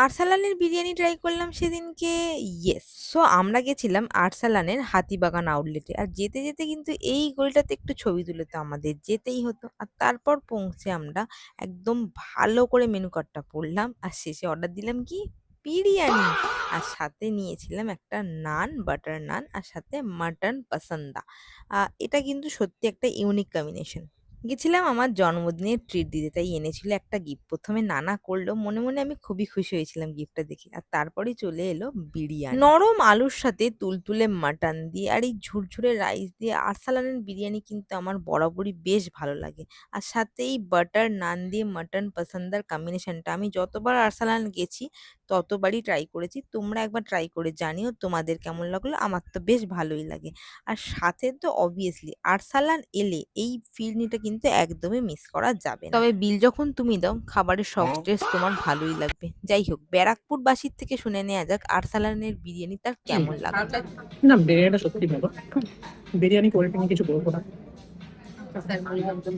আরসালানের biryani try করলাম সেদিনকে। Yes, so আমরা গেছিলাম আরসালানের হাতিবাগান আউটলেটে। আর যেতে যেতে কিন্তু এই গলিটাতে একটু ছবি তুলে তো আমাদের যেতেই হতো। আর তারপর পৌঁছে আমরা একদম ভালো করে মেনু কার্ডটা পড়লাম আর শেষে অর্ডার দিলাম কি, বিরিয়ানি। আর সাথে নিয়েছিলাম একটা নান, বাটার নান, আর সাথে মাটন পাসান্দা। এটা কিন্তু সত্যি একটা ইউনিক কম্বিনেশন। গেছিলাম আমার জন্মদিনের ট্রিট দিতে, তাই এনেছিল একটা গিফট। প্রথমে নানা করলো, মনে মনে আমি খুবই খুশি হয়েছিলাম গিফটটা দেখে। আর তারপরে চলে এলো বিরিয়ানি, নরম আলুর সাথে তুলতুলে মাটন দিয়ে আর এই ঝুরঝুরে রাইস দিয়ে। আরসালানের বিরিয়ানি কিন্তু আমার বরাবরই বেশ ভালো লাগে। আর সাথে এই বাটার নান দিয়ে মাটন পাসান্দার কম্বিনেশনটা আমি যতবার আরসালান গেছি ততবারই ট্রাই করেছি। তোমরা একবার ট্রাই করে জানিও তোমাদের কেমন লাগলো। আমার তো বেশ ভালোই লাগে। আর সাথে তো অবভিয়াসলি আরসালান এলে এই ফিরনিটা কিন্তু একদমই মিস করা যাবে না। তবে বিল যখন তুমি দাও, খাবারের সব টেস্ট তোমার ভালোই লাগবে। যাই হোক, ব্যারাকপুর বাসীর থেকে শুনে নেওয়া যাক আরসালানের বিরিয়ানি তার কেমন লাগলো। না, বিরিয়ানিটা সত্যি ভালো। বিরিয়ানি কোয়ালিটি নিয়ে কিছু বলবো না।